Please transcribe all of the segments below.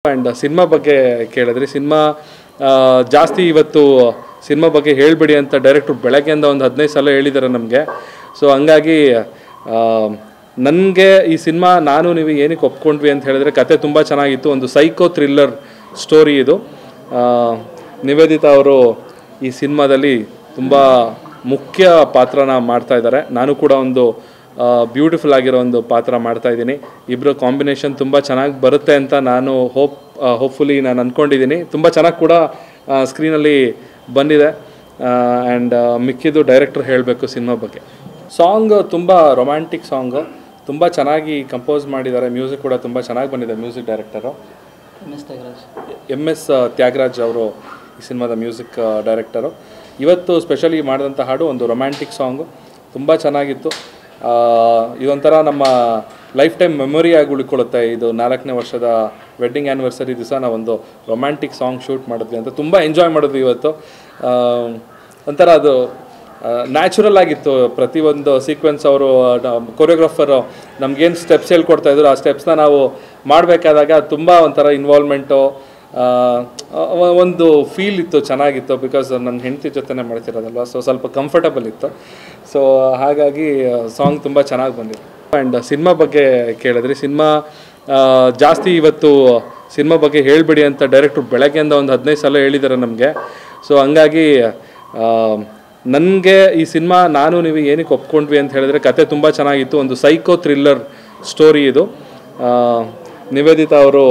And cinema ಬಗ್ಗೆ ಕೇಳಿದ್ರಿ. Cinema ಜಾಸ್ತಿ ಇವತ್ತು ಸಿನಿಮಾ ಬಗ್ಗೆ ಹೇಳಿಬಿಡಿ ಅಂತ ಡೈರೆಕ್ಟ್ರು ಬೆಳಗ್ಗೆಯಿಂದ ಒಂದು 15 ಸಲ ಹೇಳಿದ್ದಾರೆ ನಮಗೆ. ಸೊ ಹಂಗಾಗಿ ನನಗೆ ಈ ಸಿನಿಮಾ ನೀವು ಏನಕ್ಕೆ ಒಪ್ಕೊಂಡ್ವಿ ಅಂತ ಹೇಳಿದ್ರೆ, ಕತೆ ತುಂಬ ಚೆನ್ನಾಗಿತ್ತು. ಒಂದು ಸೈಕೋ ಥ್ರಿಲ್ಲರ್ ಸ್ಟೋರಿ ಇದು. ನಿವೇದಿತಾ ಅವರು ಈ ಸಿನಿಮಾದಲ್ಲಿ ತುಂಬ ಮುಖ್ಯ ಪಾತ್ರನ ಮಾಡ್ತಾ ಇದ್ದಾರೆ. ನಾನು ಕೂಡ ಒಂದು ಬ್ಯೂಟಿಫುಲ್ ಆಗಿರೋ ಒಂದು ಪಾತ್ರ ಮಾಡ್ತಾಯಿದ್ದೀನಿ. ಇಬ್ಬರು ಕಾಂಬಿನೇಷನ್ ತುಂಬ ಚೆನ್ನಾಗಿ ಬರುತ್ತೆ ಅಂತ ನಾನು ಹೋಪ್ಫುಲಿ ನಾನು ಅಂದ್ಕೊಂಡಿದ್ದೀನಿ. ತುಂಬ ಚೆನ್ನಾಗಿ ಕೂಡ ಸ್ಕ್ರೀನಲ್ಲಿ ಬಂದಿದೆ. ಆ್ಯಂಡ್ ಮಿಕ್ಕಿದ್ದು ಡೈರೆಕ್ಟ್ರ್ ಹೇಳಬೇಕು ಸಿನಿಮಾ ಬಗ್ಗೆ. ಸಾಂಗ್ ತುಂಬ ರೊಮ್ಯಾಂಟಿಕ್ ಸಾಂಗು, ತುಂಬ ಚೆನ್ನಾಗಿ ಕಂಪೋಸ್ ಮಾಡಿದ್ದಾರೆ. ಮ್ಯೂಸಿಕ್ ಕೂಡ ತುಂಬ ಚೆನ್ನಾಗಿ ಬಂದಿದೆ. ಮ್ಯೂಸಿಕ್ ಡೈರೆಕ್ಟರು MS ತ್ಯಾಗರಾಜ್ ಅವರು ಈ ಸಿನಿಮಾದ ಮ್ಯೂಸಿಕ್ ಡೈರೆಕ್ಟರು. ಇವತ್ತು ಸ್ಪೆಷಲಿ ಮಾಡಿದಂಥ ಹಾಡು ಒಂದು ರೊಮ್ಯಾಂಟಿಕ್ ಸಾಂಗು, ತುಂಬ ಚೆನ್ನಾಗಿತ್ತು. ಇದೊಂಥರ ನಮ್ಮ ಲೈಫ್ ಟೈಮ್ ಮೆಮೊರಿಯಾಗಿ ಉಳ್ಕೊಳ್ಳುತ್ತೆ. ಇದು 4ನೇ ವರ್ಷದ ವೆಡ್ಡಿಂಗ್ ಆ್ಯನಿವರ್ಸರಿ ದಿವಸ ನಾವೊಂದು ರೊಮ್ಯಾಂಟಿಕ್ ಸಾಂಗ್ ಶೂಟ್ ಮಾಡಿದ್ವಿ ಅಂತ ತುಂಬ ಎಂಜಾಯ್ ಮಾಡಿದ್ವಿ ಇವತ್ತು. ಒಂಥರ ಅದು ನ್ಯಾಚುರಲ್ ಆಗಿತ್ತು. ಪ್ರತಿಯೊಂದು ಸೀಕ್ವೆನ್ಸ್ ಅವರು ಕೊರಿಯೋಗ್ರಾಫರು ನಮಗೇನು ಸ್ಟೆಪ್ಸ್ ಹೇಳ್ಕೊಡ್ತಾಯಿದ್ರು, ಆ ಸ್ಟೆಪ್ಸ್ನ ನಾವು ಮಾಡಬೇಕಾದಾಗ ತುಂಬ ಒಂಥರ ಇನ್ವಾಲ್ವ್ಮೆಂಟು, ಒಂದು ಫೀಲ್ ಇತ್ತು, ಚೆನ್ನಾಗಿತ್ತು. ಬಿಕಾಸ್ ನನ್ನ ಹೆಂಡತಿ ಜೊತೆನೇ ಮಾಡ್ತಿರೋದಲ್ವ, ಸೊ ಸ್ವಲ್ಪ ಕಂಫರ್ಟಬಲ್ ಇತ್ತು. ಸೊ ಹಾಗಾಗಿ ಸಾಂಗ್ ತುಂಬ ಚೆನ್ನಾಗಿ ಬಂದಿದೆ. ಆ್ಯಂಡ್ ಸಿನಿಮಾ ಬಗ್ಗೆ ಕೇಳಿದ್ರಿ. ಸಿನಿಮಾ ಜಾಸ್ತಿ ಇವತ್ತು ಸಿನಿಮಾ ಬಗ್ಗೆ ಹೇಳಿಬಿಡಿ ಅಂತ ಡೈರೆಕ್ಟ್ರು ಬೆಳಗ್ಗೆಯಿಂದ ಒಂದು 15 ಸಲ ಹೇಳಿದ್ದಾರೆ ನಮಗೆ. ಸೊ ಹಂಗಾಗಿ ನನಗೆ ಈ ಸಿನಿಮಾ ನೀವು ಏನಕ್ಕೆ ಒಪ್ಕೊಂಡ್ವಿ ಅಂತ ಹೇಳಿದ್ರೆ, ಕತೆ ತುಂಬ ಚೆನ್ನಾಗಿತ್ತು. ಒಂದು ಸೈಕೋ ಥ್ರಿಲ್ಲರ್ ಸ್ಟೋರಿ ಇದು. ನಿವೇದಿತಾ ಅವರು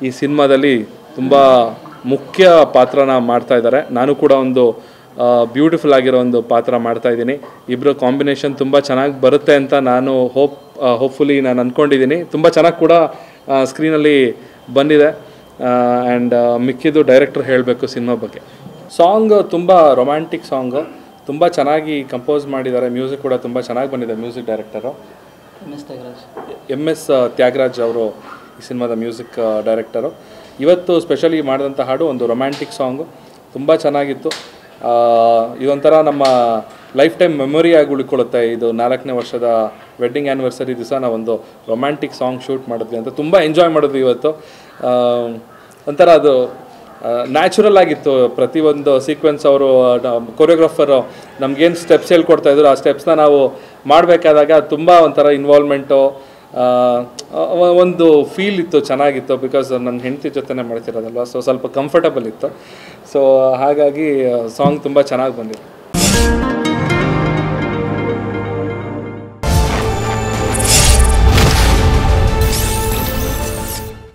ಈ ಸಿನಿಮಾದಲ್ಲಿ ತುಂಬ ಮುಖ್ಯ ಪಾತ್ರನ ಮಾಡ್ತಾ ಇದ್ದಾರೆ. ನಾನು ಕೂಡ ಒಂದು ಬ್ಯೂಟಿಫುಲ್ ಆಗಿರೋ ಒಂದು ಪಾತ್ರ ಮಾಡ್ತಾಯಿದ್ದೀನಿ. ಇಬ್ಬರು ಕಾಂಬಿನೇಷನ್ ತುಂಬ ಚೆನ್ನಾಗಿ ಬರುತ್ತೆ ಅಂತ ನಾನು ಹೋಪ್ಫುಲಿ ನಾನು ಅಂದ್ಕೊಂಡಿದ್ದೀನಿ. ತುಂಬ ಚೆನ್ನಾಗಿ ಕೂಡ ಸ್ಕ್ರೀನಲ್ಲಿ ಬಂದಿದೆ. ಆ್ಯಂಡ್ ಮಿಕ್ಕಿದ್ದು ಡೈರೆಕ್ಟ್ರ್ ಹೇಳಬೇಕು ಸಿನಿಮಾ ಬಗ್ಗೆ. ಸಾಂಗ್ ತುಂಬ ರೊಮ್ಯಾಂಟಿಕ್ ಸಾಂಗು, ತುಂಬ ಚೆನ್ನಾಗಿ ಕಂಪೋಸ್ ಮಾಡಿದ್ದಾರೆ. ಮ್ಯೂಸಿಕ್ ಕೂಡ ತುಂಬ ಚೆನ್ನಾಗಿ ಬಂದಿದೆ. ಮ್ಯೂಸಿಕ್ ಡೈರೆಕ್ಟರು MS ತ್ಯಾಗರಾಜ್ ಅವರು ಈ ಸಿನಿಮಾದ ಮ್ಯೂಸಿಕ್ ಡೈರೆಕ್ಟರು. ಇವತ್ತು ಸ್ಪೆಷಲಿ ಮಾಡಿದಂಥ ಹಾಡು ಒಂದು ರೊಮ್ಯಾಂಟಿಕ್ ಸಾಂಗು, ತುಂಬ ಚೆನ್ನಾಗಿತ್ತು. ಇದೊಂಥರ ನಮ್ಮ ಲೈಫ್ ಟೈಮ್ ಮೆಮೊರಿಯಾಗಿ ಉಳ್ಕೊಳ್ಳುತ್ತೆ. ಇದು 4ನೇ ವರ್ಷದ ವೆಡ್ಡಿಂಗ್ ಆ್ಯನಿವರ್ಸರಿ ದಿವಸ ನಾವೊಂದು ರೊಮ್ಯಾಂಟಿಕ್ ಸಾಂಗ್ ಶೂಟ್ ಮಾಡಿದ್ವಿ ಅಂತ ತುಂಬ ಎಂಜಾಯ್ ಮಾಡಿದ್ವಿ ಇವತ್ತು. ಒಂಥರ ಅದು ನ್ಯಾಚುರಲ್ ಆಗಿತ್ತು. ಪ್ರತಿಯೊಂದು ಸೀಕ್ವೆನ್ಸ್ ಅವರು ಕೊರಿಯೋಗ್ರಾಫರು ನಮಗೇನು ಸ್ಟೆಪ್ಸ್ ಹೇಳ್ಕೊಡ್ತಾಯಿದ್ರು, ಆ ಸ್ಟೆಪ್ಸ್ನ ನಾವು ಮಾಡಬೇಕಾದಾಗ ತುಂಬ ಒಂಥರ ಇನ್ವಾಲ್ವ್ಮೆಂಟು, ಒಂದು ಫೀಲ್ ಇತ್ತು, ಚೆನ್ನಾಗಿತ್ತು. ಬಿಕಾಸ್ ನನ್ನ ಹೆಂಡತಿ ಜೊತೆನೇ ಮಾಡ್ತಿರೋದಲ್ವ, ಸೊ ಸ್ವಲ್ಪ ಕಂಫರ್ಟಬಲ್ ಇತ್ತು. ಸೊ ಹಾಗಾಗಿ ಸಾಂಗ್ ತುಂಬ ಚೆನ್ನಾಗಿ ಬಂದಿದೆ.